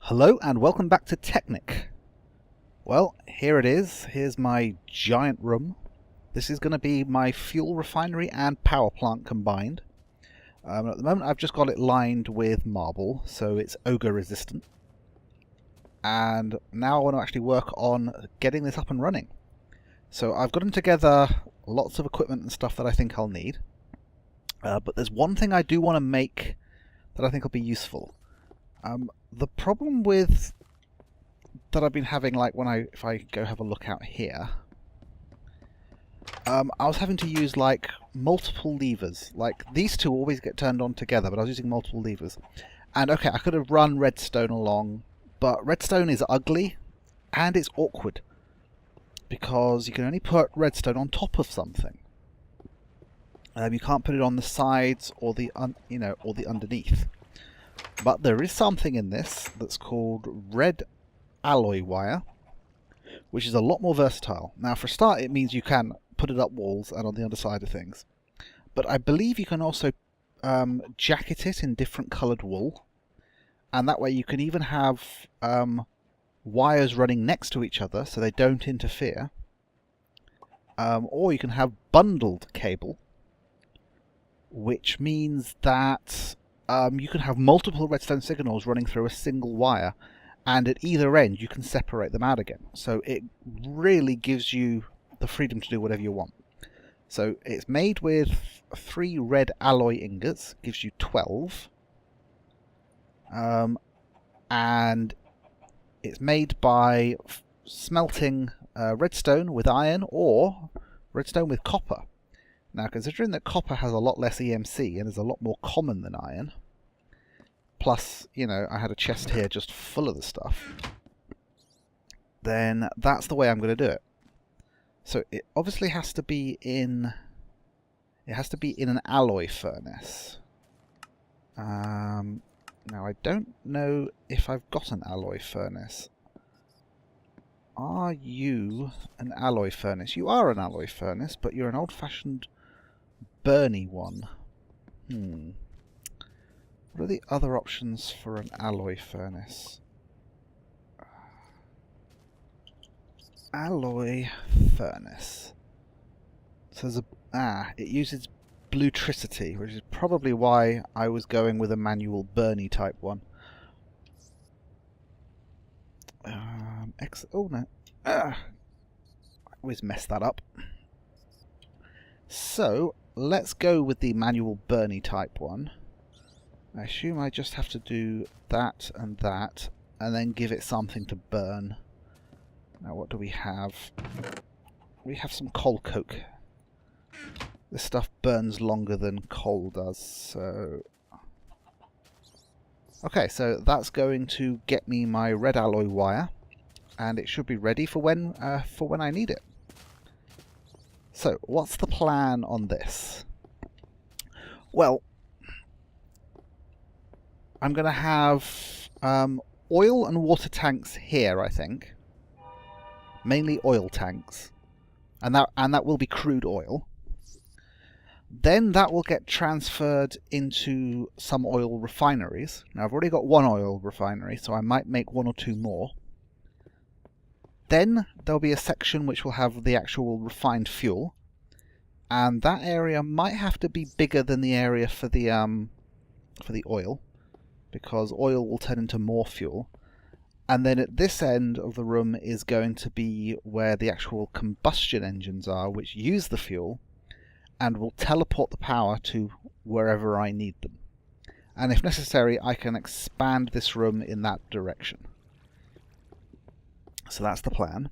Hello and welcome back to Technic. Well, here it is. Here's my giant room. This is going to be my fuel refinery and power plant combined. At the moment I've just got it lined with marble, so it's ogre resistant. And now I want to actually work on getting this up and running. So I've gotten together lots of equipment and stuff that I think I'll need. But there's one thing I do want to make that I think will be useful. The problem with that I've been having, like if I go have a look out here, I was having to use like multiple levers. Like these two always get turned on together, but I was using multiple levers. And okay, I could have run redstone along, but redstone is ugly and it's awkward because you can only put redstone on top of something. You can't put it on the sides or the or the underneath. But there is something in this that's called red alloy wire, which is a lot more versatile. Now, for a start, it means you can put it up walls and on the underside of things. But I believe you can also jacket it in different coloured wool. And that way you can even have wires running next to each other so they don't interfere. Or you can have bundled cable, which means that you can have multiple redstone signals running through a single wire, and at either end you can separate them out again. So it really gives you the freedom to do whatever you want. So it's made with 3 red alloy ingots, gives you 12. And it's made by smelting redstone with iron or redstone with copper. Now, considering that copper has a lot less EMC and is a lot more common than iron, plus, I had a chest here just full of the stuff, then that's the way I'm going to do it. So it obviously has to be in an alloy furnace. Now, I don't know if I've got an alloy furnace. Are you an alloy furnace? You are an alloy furnace, but you're an old-fashioned Burny one. What are the other options for an alloy furnace? Alloy furnace. So there's it uses bluetricity, which is probably why I was going with a manual Burny type one. Oh no. I always mess that up. So let's go with the manual Burny type one. I assume I just have to do that, and then give it something to burn. Now what do we have? We have some coal coke. This stuff burns longer than coal does, so... Okay, so that's going to get me my red alloy wire, and it should be ready for when I need it. So, what's the plan on this? Well, I'm going to have oil and water tanks here, I think. Mainly oil tanks. And that will be crude oil. Then that will get transferred into some oil refineries. Now, I've already got 1 oil refinery, so I might make 1 or 2 more. Then there'll be a section which will have the actual refined fuel, and that area might have to be bigger than the area for the oil, because oil will turn into more fuel. And then at this end of the room is going to be where the actual combustion engines are, which use the fuel and will teleport the power to wherever I need them. And if necessary, I can expand this room in that direction. So that's the plan.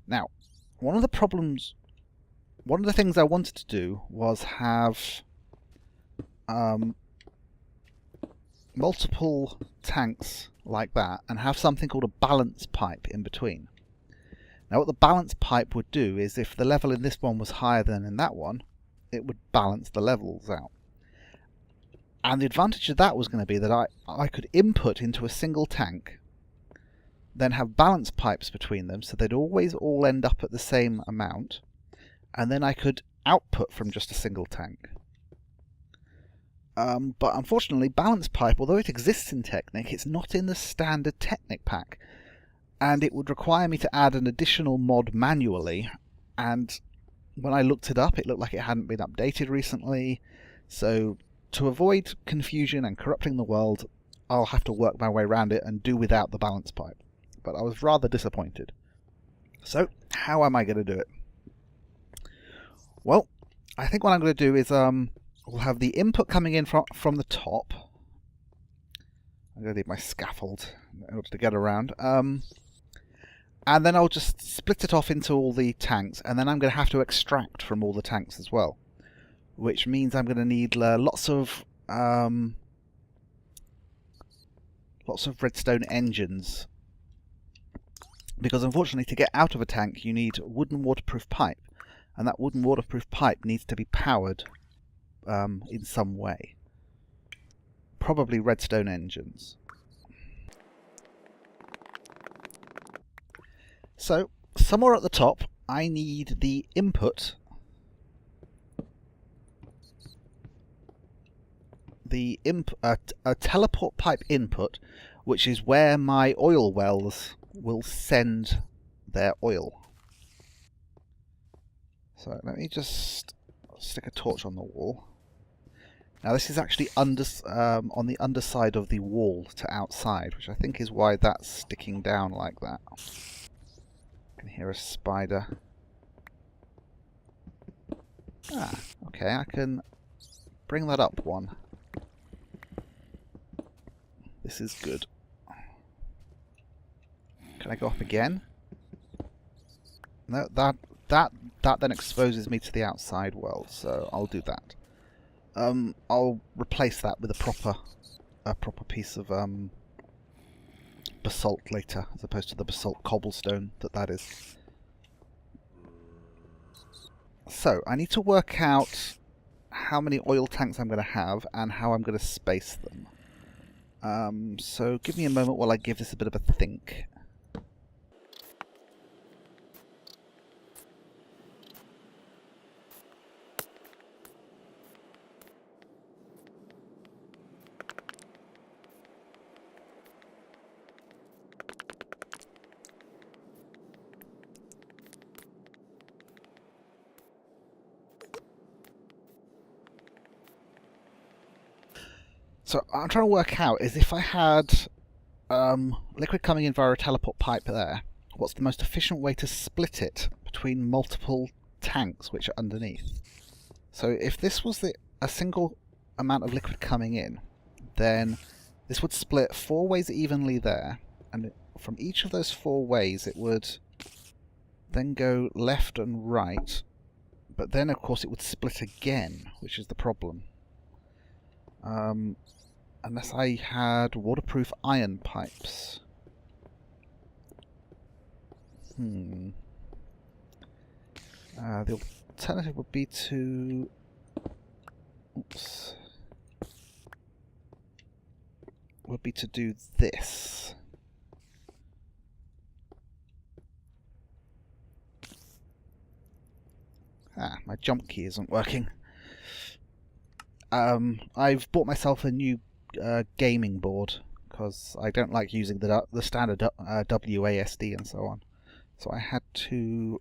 Now, one of the things I wanted to do was have multiple tanks like that and have something called a balance pipe in between. Now what the balance pipe would do is if the level in this one was higher than in that one, it would balance the levels out. And the advantage of that was going to be that I could input into a single tank, then have balance pipes between them so they'd always all end up at the same amount, and then I could output from just a single tank. But unfortunately, balance pipe, although it exists in Technic, it's not in the standard Technic pack. And it would require me to add an additional mod manually. And when I looked it up, it looked like it hadn't been updated recently. So to avoid confusion and corrupting the world, I'll have to work my way around it and do without the balance pipe. But I was rather disappointed. So how am I going to do it? Well, I think what I'm going to do is we'll have the input coming in from the top. I'm going to need my scaffold in order to get around. And then I'll just split it off into all the tanks, and then I'm going to have to extract from all the tanks as well. Which means I'm going to need lots of redstone engines. Because unfortunately, to get out of a tank, you need wooden waterproof pipe. And that wooden waterproof pipe needs to be powered in some way. Probably redstone engines. So, somewhere at the top, I need the input. A teleport pipe input, which is where my oil wells will send their oil. So let me just stick a torch on the wall. Now this is actually on the underside of the wall to outside, which I think is why that's sticking down like that. I can hear a spider. Ah, okay, I can bring that up one. This is good. Can I go up again? No, that then exposes me to the outside world, so I'll do that. I'll replace that with a proper piece of basalt later, as opposed to the basalt cobblestone that is. So I need to work out how many oil tanks I'm going to have and how I'm going to space them. So give me a moment while I give this a bit of a think. So I'm trying to work out is if I had liquid coming in via a teleport pipe there, what's the most efficient way to split it between multiple tanks which are underneath? So if this was a single amount of liquid coming in, then this would split 4 ways evenly there, and from each of those 4 ways it would then go left and right, but then of course it would split again, which is the problem. Unless I had waterproof iron pipes. The alternative would be to... Oops. Would be to do this. Ah, my jump key isn't working. I've bought myself a new gaming board because I don't like using the standard WASD and so on. So I had to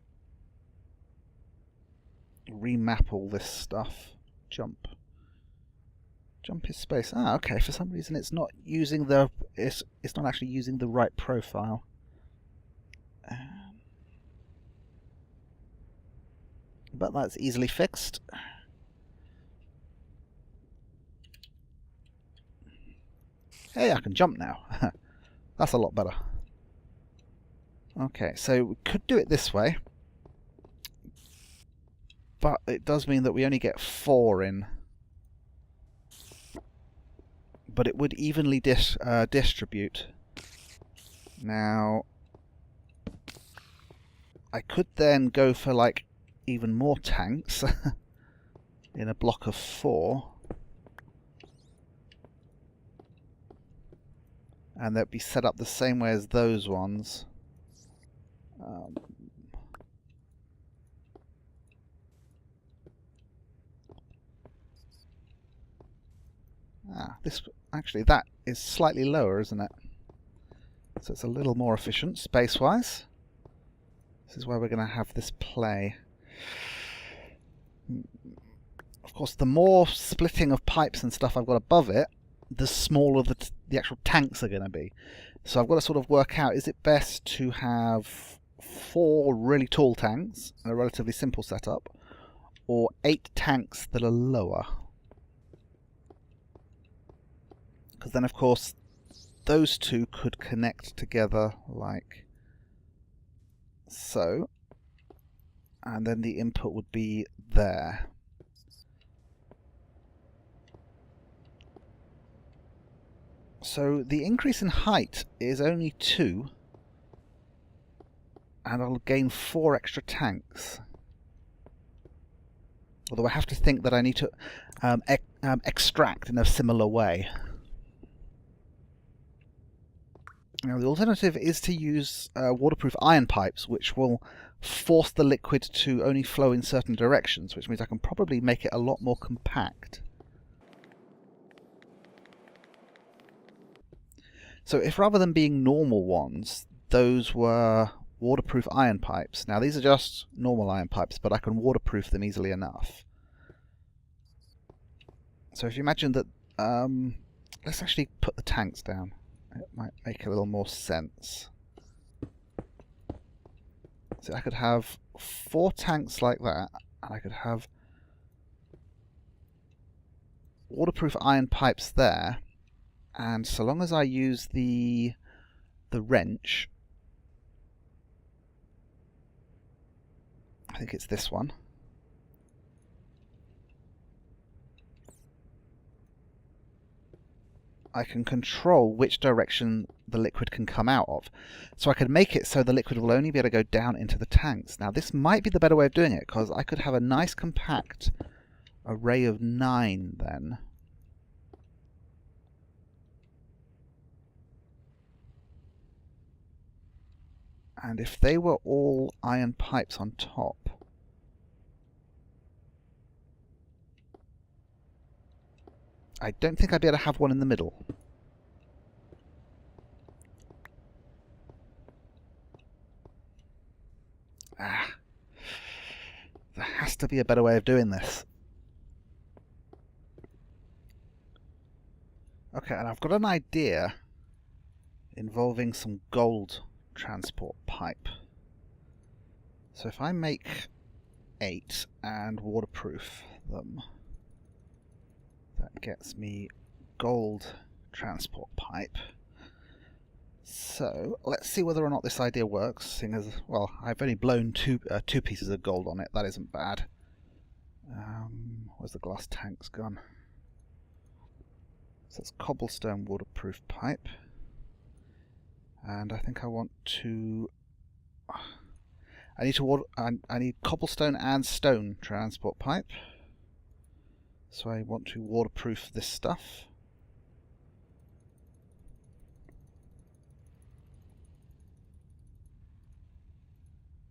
remap all this stuff. Jump is space. Ah, okay. For some reason, it's not using it's not actually using the right profile. But that's easily fixed. Hey, I can jump now. That's a lot better. Okay, so we could do it this way. But it does mean that we only get 4 in. But it would evenly distribute. Now, I could then go for like even more tanks in a block of 4. And they'd be set up the same way as those ones. This actually, that is slightly lower, isn't it? So it's a little more efficient space-wise. This is where we're going to have this play. Of course, the more splitting of pipes and stuff I've got above it, the smaller the actual tanks are going to be. So I've got to sort of work out, is it best to have 4 really tall tanks in a relatively simple setup, or 8 tanks that are lower? Because then, of course, those two could connect together like so, and then the input would be there. So the increase in height is only 2, and I'll gain 4 extra tanks. Although I have to think that I need to extract in a similar way. Now the alternative is to use waterproof iron pipes, which will force the liquid to only flow in certain directions, which means I can probably make it a lot more compact. So if rather than being normal ones, those were waterproof iron pipes. Now these are just normal iron pipes, but I can waterproof them easily enough. So if you imagine that, let's actually put the tanks down. It might make a little more sense. So I could have 4 tanks like that, and I could have waterproof iron pipes there, and so long as I use the wrench, I think it's this one, I can control which direction the liquid can come out of. So I could make it so the liquid will only be able to go down into the tanks. Now this might be the better way of doing it, because I could have a nice compact array of 9 then. And if they were all iron pipes on top, I don't think I'd be able to have one in the middle. There has to be a better way of doing this. Okay, and I've got an idea involving some gold transport pipe. So if I make 8 and waterproof them, that gets me gold transport pipe. So let's see whether or not this idea works, seeing as, well, I've only blown two pieces of gold on it. That isn't bad. Where's the glass tanks gone? So that's cobblestone waterproof pipe. And I think I want to... I need cobblestone and stone transport pipe. So I want to waterproof this stuff.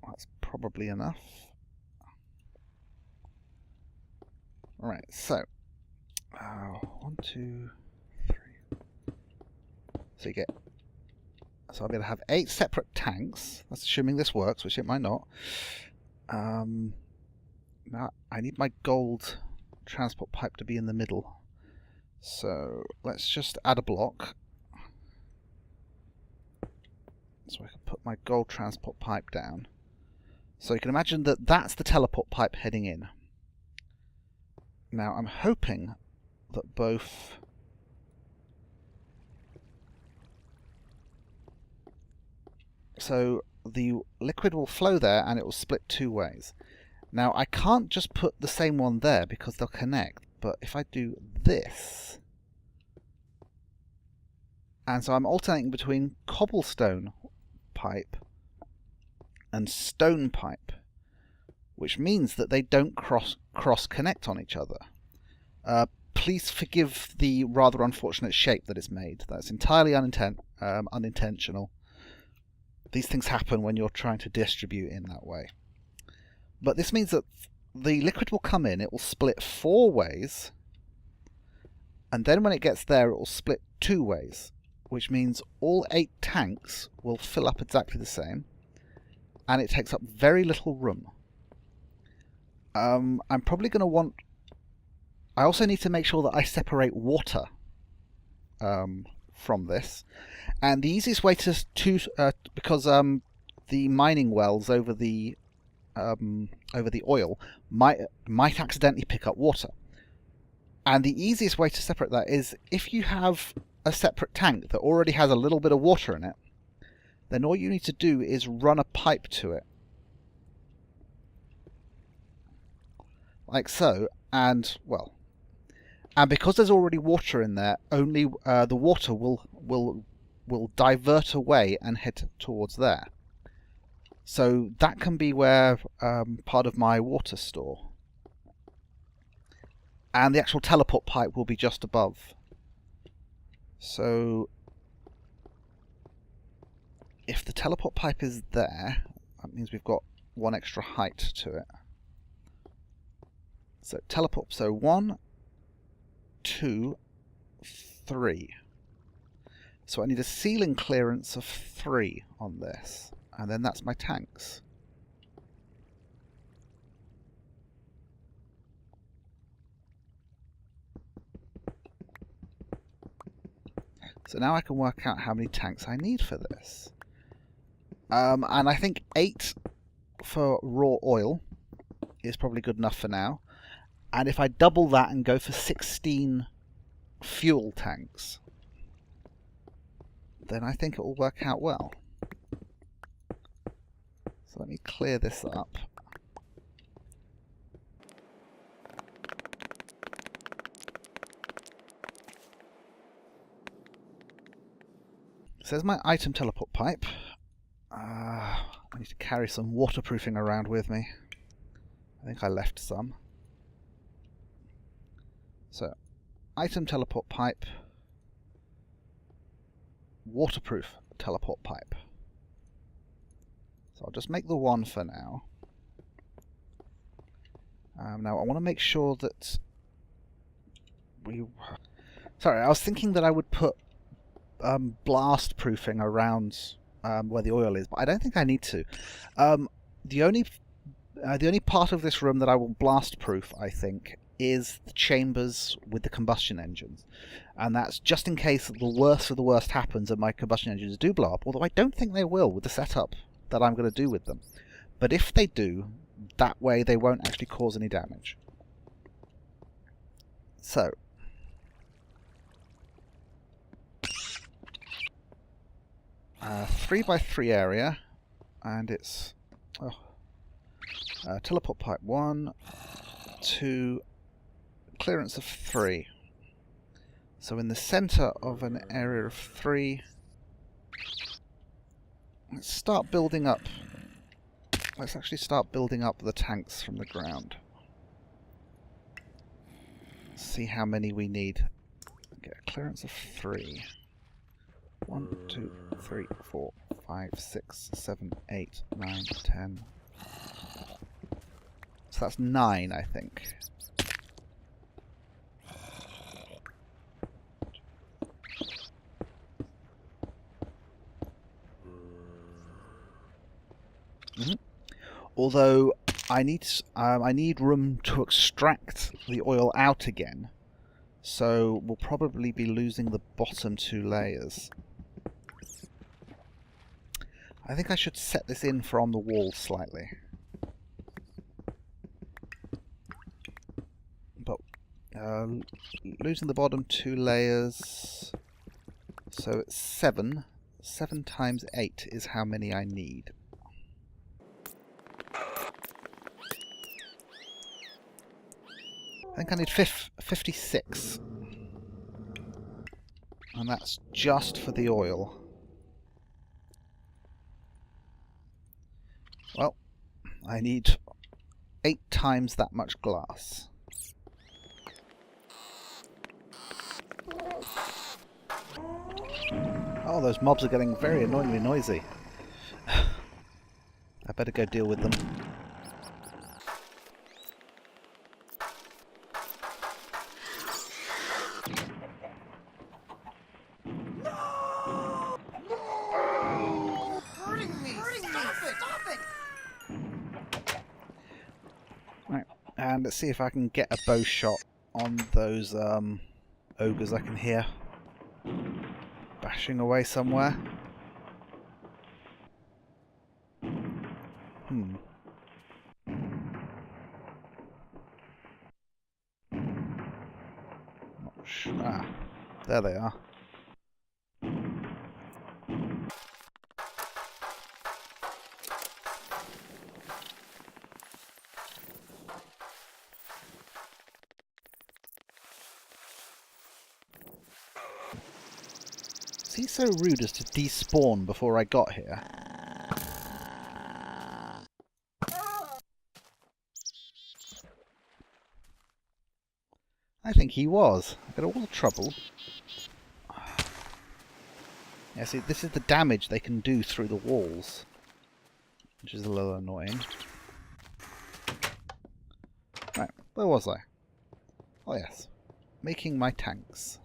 That's probably enough. Alright, so 1, 2, 3. So you get. So I'll be able to have 8 separate tanks. That's assuming this works, which it might not. Now I need my gold transport pipe to be in the middle. So let's just add a block. So I can put my gold transport pipe down. So you can imagine that that's the teleport pipe heading in. Now I'm hoping that both so the liquid will flow there and it will split 2 ways. Now I can't just put the same one there because they'll connect, but if I do this, and so I'm alternating between cobblestone pipe and stone pipe, which means that they don't cross connect on each other. Please forgive the rather unfortunate shape that it's made. That's entirely unintentional. These things happen when you're trying to distribute in that way. But this means that the liquid will come in, it will split 4 ways, And then when it gets there, it will split 2 ways, which means all 8 tanks will fill up exactly the same, and it takes up very little room. I'm probably going to want... I also need to make sure that I separate water from this, and the easiest way to because the mining wells over the oil might accidentally pick up water. And the easiest way to separate that is if you have a separate tank that already has a little bit of water in it, then all you need to do is run a pipe to it. Like so, and because there's already water in there, only the water will divert away and head towards there. So that can be where part of my water store. And the actual teleport pipe will be just above. So if the teleport pipe is there, that means we've got 1 extra height to it. So teleport, so 1, 2, 3. So I need a ceiling clearance of 3 on this, and then that's my tanks. So now I can work out how many tanks I need for this. And I think 8 for raw oil is probably good enough for now. And if I double that and go for 16 fuel tanks, then I think it will work out well. So let me clear this up. So there's my item teleport pipe. I need to carry some waterproofing around with me. I think I left some. So, item teleport pipe, waterproof teleport pipe. So I'll just make the 1 for now. Now I want to make sure that Sorry, I was thinking that I would put blast proofing around where the oil is, but I don't think I need to. The only part of this room that I will blast proof, I think, is the chambers with the combustion engines, and that's just in case the worst of the worst happens and my combustion engines do blow up, although I don't think they will with the setup that I'm going to do with them. But if they do, that way they won't actually cause any damage. So 3x3 area, and it's teleport pipe 1, 2, clearance of 3. So in the center of an area of 3, let's start building up. Let's actually start building up the tanks from the ground. See how many we need. Get a clearance of 3. 1, 2, 3, 4, 5, 6, 7, 8, 9, 10. So that's 9, I think. Although I need room to extract the oil out again, so we'll probably be losing the bottom 2 layers. I think I should set this in from the wall slightly. But losing the bottom 2 layers, so it's 7. 7 times 8 is how many I need. I think I need 56. And that's just for the oil. Well, I need 8 times that much glass. Oh, those mobs are getting very annoyingly noisy. I better go deal with them. And let's see if I can get a bow shot on those ogres I can hear bashing away somewhere. Ah, there they are. Is he so rude as to despawn before I got here? I think he was. I got all the trouble. Yeah, see, this is the damage they can do through the walls, which is a little annoying. Right, where was I? Oh yes, making my tanks.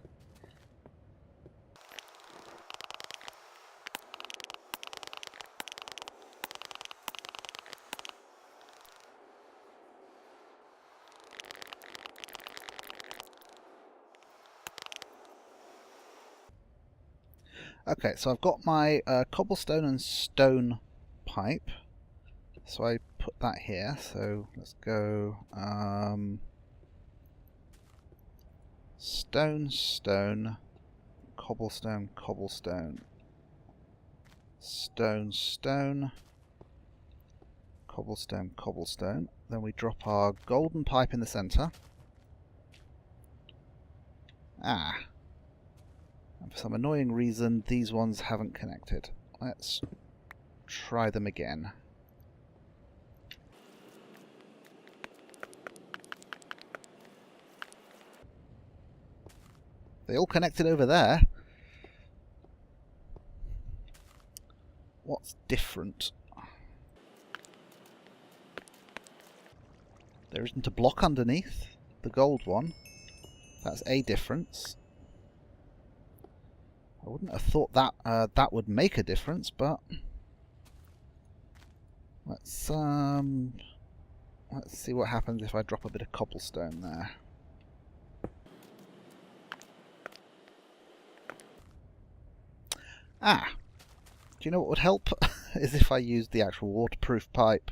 Okay, so I've got my cobblestone and stone pipe. So I put that here. So let's go stone, stone, cobblestone, cobblestone, stone, stone, cobblestone, cobblestone. Then we drop our golden pipe in the centre. Ah. And for some annoying reason, these ones haven't connected. Let's try them again. They all connected over there. What's different? There isn't a block underneath the gold one. That's a difference. I wouldn't have thought that that would make a difference, but let's see what happens if I drop a bit of cobblestone there. Ah, do you know what would help? Is if I used the actual waterproof pipe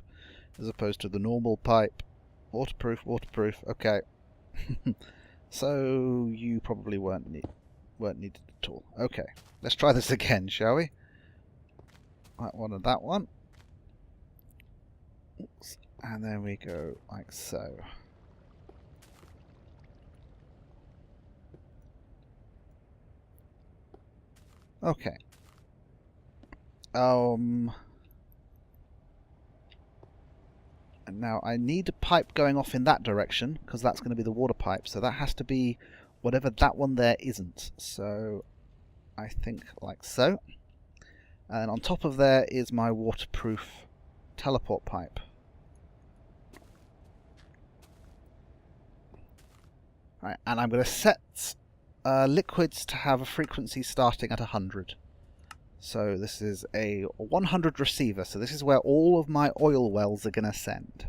as opposed to the normal pipe. Waterproof, waterproof. Okay. So you probably weren't needed at all. Okay, let's try this again, shall we? That one and that one. Oops. And then we go like so. Okay. And now I need a pipe going off in that direction because that's going to be the water pipe. So that has to be whatever that one there isn't. So I think like so. And on top of there is my waterproof teleport pipe. Right, and I'm going to set liquids to have a frequency starting at 100. So this is a 100 receiver, so this is where all of my oil wells are going to send.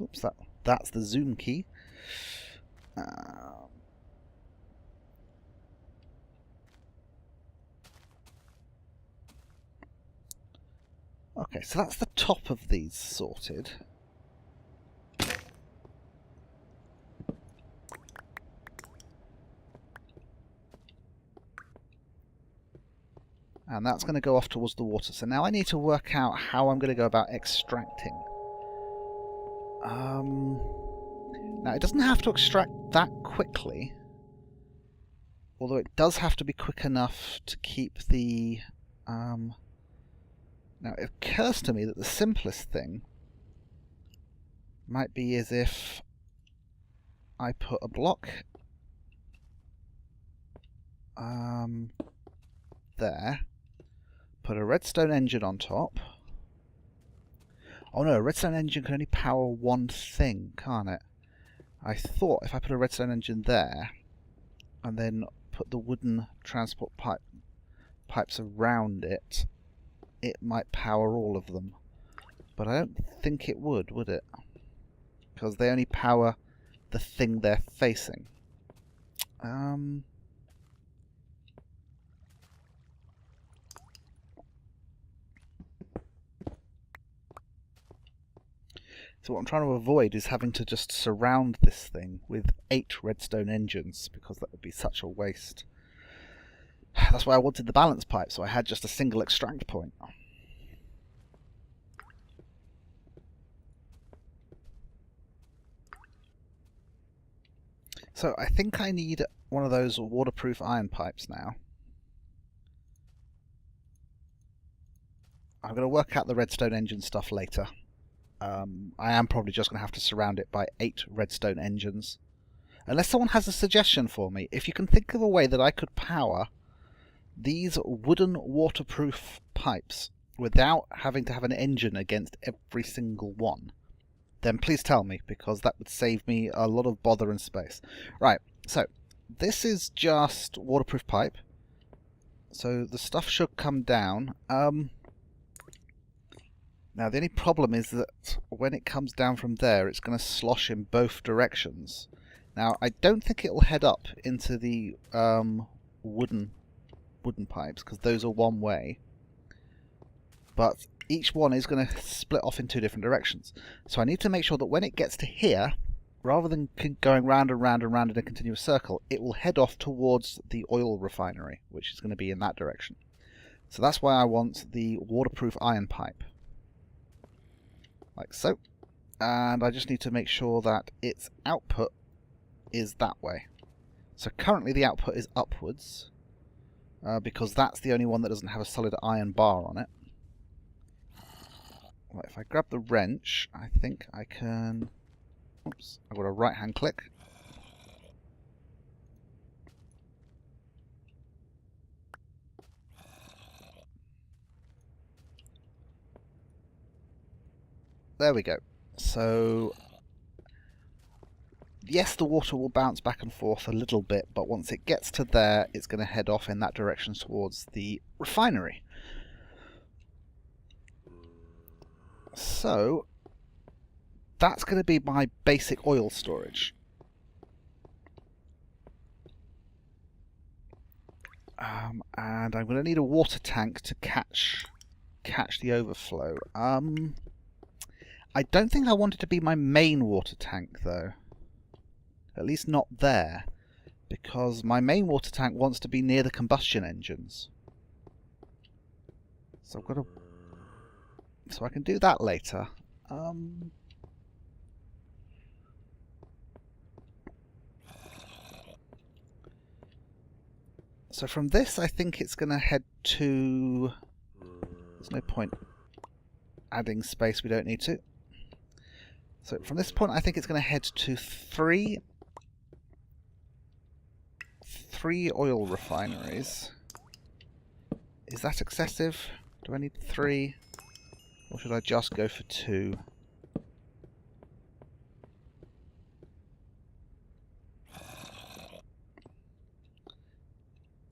Oops, that's the zoom key. Okay, so that's the top of these sorted. And that's going to go off towards the water. So now I need to work out how I'm going to go about extracting. Now it doesn't have to extract that quickly. Although it does have to be quick enough to keep the... Now, it occurs to me that the simplest thing might be as if I put a block there, put a redstone engine on top. Oh no, a redstone engine can only power one thing, can't it? I thought if I put a redstone engine there, and then put the wooden transport pipes around it, it might power all of them. But I don't think it would it? Because they only power the thing they're facing. So what I'm trying to avoid is having to just surround this thing with 8 redstone engines, because that would be such a waste. That's why I wanted the balance pipe, so I had just a single extract point. So I think I need one of those waterproof iron pipes now. I'm going to work out the redstone engine stuff later. I am probably just going to have to surround it by 8 redstone engines. Unless someone has a suggestion for me. If you can think of a way that I could power these wooden waterproof pipes without having to have an engine against every single one, then please tell me, because that would save me a lot of bother and space. Right, so this is just waterproof pipe. So the stuff should come down. Now the only problem is that when it comes down from there, it's going to slosh in both directions. Now I don't think it will head up into the wooden pipes, because those are one way. But each one is going to split off in 2 different directions. So I need to make sure that when it gets to here, rather than going round and round and round in a continuous circle, it will head off towards the oil refinery, which is going to be in that direction. So that's why I want the waterproof iron pipe. Like so. And I just need to make sure that its output is that way. So currently the output is upwards, because that's the only one that doesn't have a solid iron bar on it. Right, if I grab the wrench, I think I can... Oops, I've got a right-hand click. There we go. So, yes, the water will bounce back and forth a little bit, but once it gets to there, it's going to head off in that direction towards the refinery. So, that's going to be my basic oil storage. And I'm going to need a water tank to catch the overflow. I don't think I want it to be my main water tank, though. At least not there. Because my main water tank wants to be near the combustion engines. So I've got to... So I can do that later. So from this, I think it's going to head to... There's no point adding space we don't need to. So from this point, I think it's going to head to 3 oil refineries. Is that excessive? Do I need 3? Or should I just go for 2?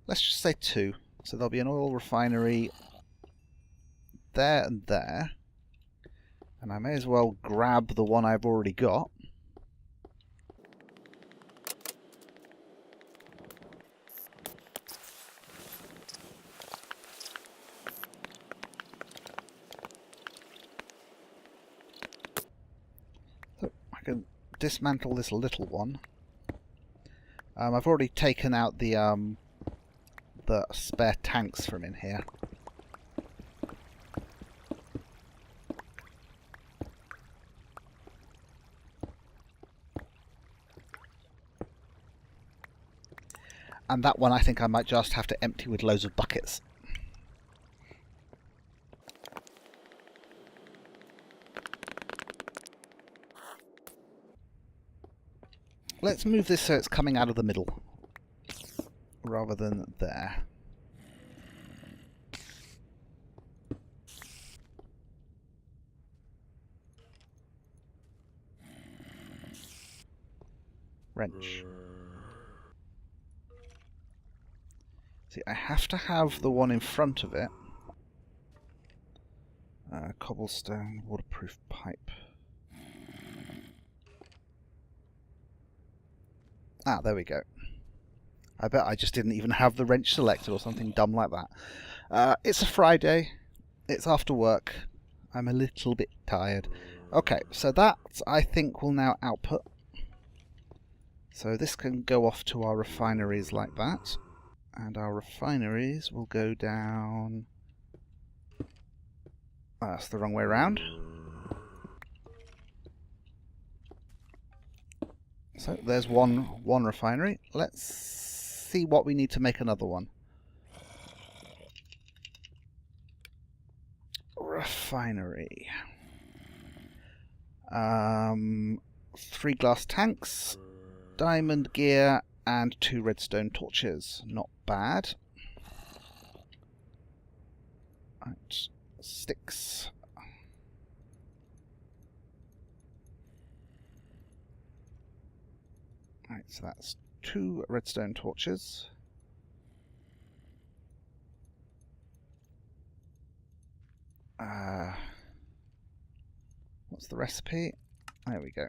Let's just say 2. So there'll be an oil refinery there and there. And I may as well grab the one I've already got. So I can dismantle this little one. I've already taken out the spare tanks from in here. And that one I think I might just have to empty with loads of buckets. Let's move this so it's coming out of the middle, rather than there. Wrench. See, I have to have the one in front of it. Cobblestone, waterproof pipe. Ah, there we go. I bet I just didn't even have the wrench selected or something dumb like that. It's a Friday. It's after work. I'm a little bit tired. Okay, so that, I think, will now output. So this can go off to our refineries like that. And our refineries will go down... That's the wrong way around. So there's one refinery. Let's see what we need to make another one. Refinery. 3 glass tanks, diamond gear, and 2 redstone torches. Not bad. Right, sticks. Right, so that's 2 redstone torches. What's the recipe? There we go.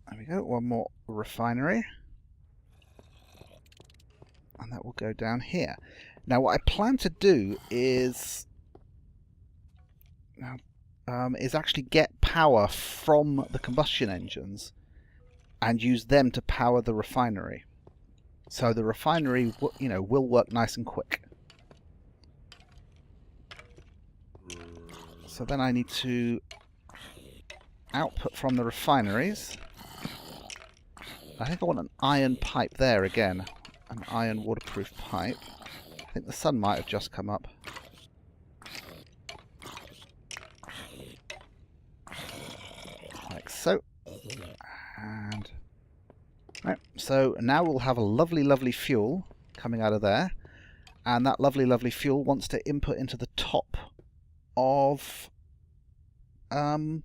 There we go, one more refinery. And that will go down here. Now what I plan to do is actually get power from the combustion engines and use them to power the refinery. So the refinery, will work nice and quick. So then I need to output from the refineries. I think I want an iron pipe there again. An iron waterproof pipe. I think the sun might have just come up. Like so. And... right, so now we'll have a lovely, lovely fuel coming out of there. And that lovely, lovely fuel wants to input into the top of the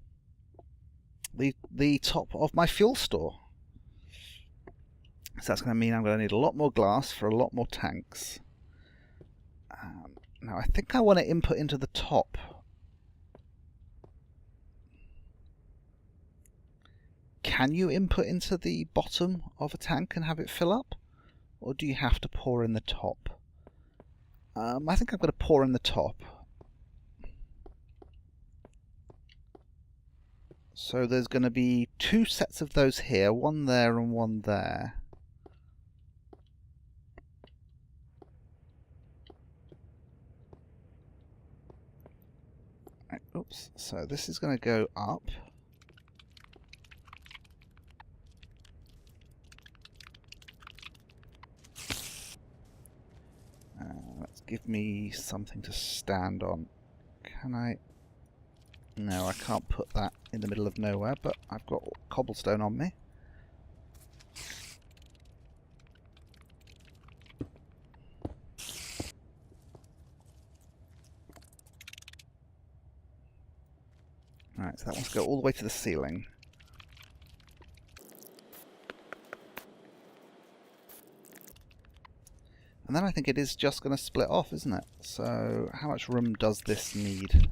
top of my fuel store. So that's going to mean I'm going to need a lot more glass for a lot more tanks. Now I think I want to input into the top. Can you input into the bottom of a tank and have it fill up? Or do you have to pour in the top? I think I'm going to pour in the top. So there's going to be 2 sets of those here, one there and one there. Right, oops, so this is going to go up. Let's give me something to stand on. Can I? No, I can't put that in the middle of nowhere, but I've got cobblestone on me. Alright, so that wants to go all the way to the ceiling. And then I think it is just going to split off, isn't it? So how much room does this need?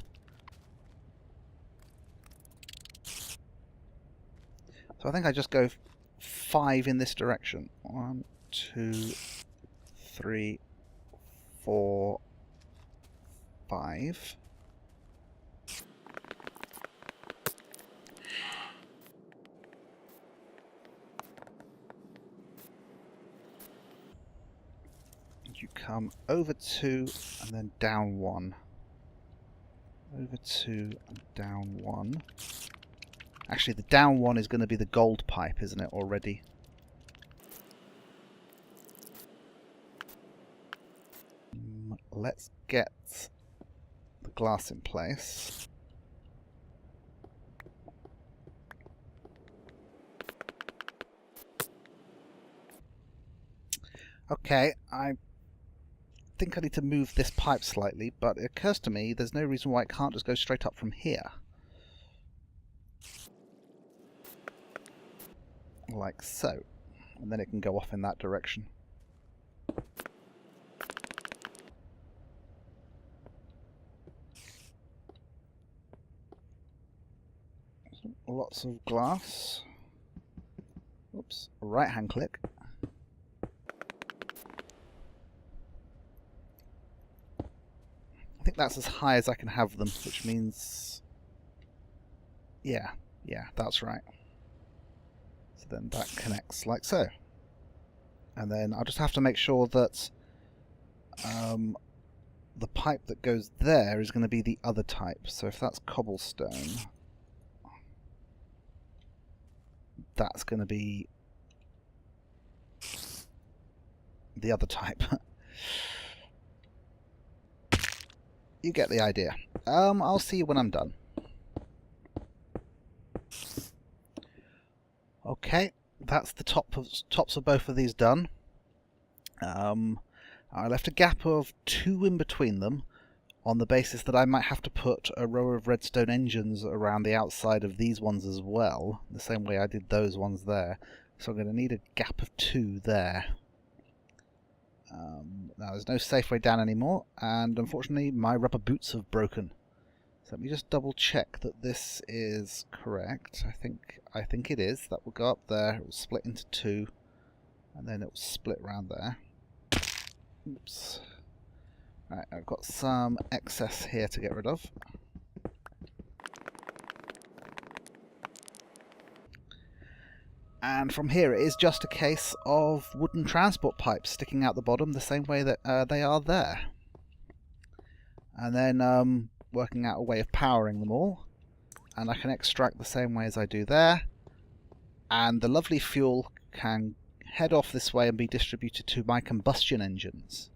So I think I just go 5 in this direction. 1, 2, 3, 4, 5. You come over 2 and then down 1. Over 2 and down 1. Actually, the down 1 is going to be the gold pipe, isn't it, already? Let's get the glass in place. Okay, I think I need to move this pipe slightly, but it occurs to me there's no reason why it can't just go straight up from here. Like so. and then it can go off in that direction. Lots of glass. Oops, right hand click. I think that's as high as I can have them, which means... yeah, that's right. So then that connects like so. And then I'll just have to make sure that the pipe that goes there is going to be the other type. So if that's cobblestone, that's going to be the other type. You get the idea. I'll see you when I'm done. Okay, that's the tops of both of these done. I left a gap of 2 in between them on the basis that I might have to put a row of redstone engines around the outside of these ones as well, the same way I did those ones there. So I'm going to need a gap of 2 there. Now there's no safe way down anymore, and unfortunately my rubber boots have broken. So let me just double check that this is correct. I think it is. That will go up there, it will split into 2, and then it will split around there. Oops. Right, I've got some excess here to get rid of. And from here it is just a case of wooden transport pipes sticking out the bottom the same way that they are there. And then working out a way of powering them all. And I can extract the same way as I do there. And the lovely fuel can head off this way and be distributed to my combustion engines.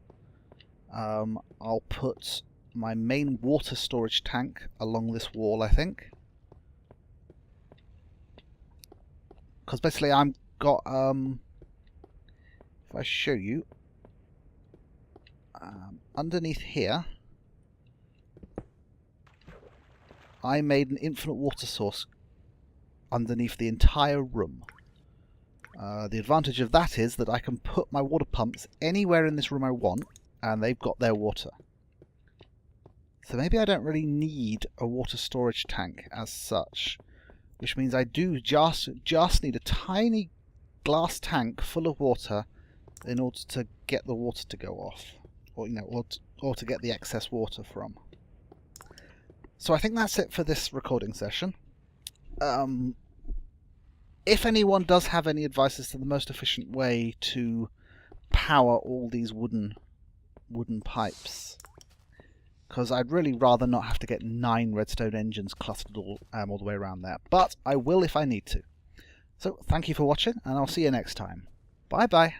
I'll put my main water storage tank along this wall, I think. Because basically I've got, if I show you, underneath here, I made an infinite water source underneath the entire room. The advantage of that is that I can put my water pumps anywhere in this room I want, and they've got their water. So maybe I don't really need a water storage tank as such, which means I do just need a tiny glass tank full of water in order to get the water to go off, or or to get the excess water from. So I think that's it for this recording session. If anyone does have any advice as to the most efficient way to power all these wooden pipes, because I'd really rather not have to get 9 redstone engines clustered all the way around there, but I will if I need to. So thank you for watching, and I'll see you next time. Bye bye.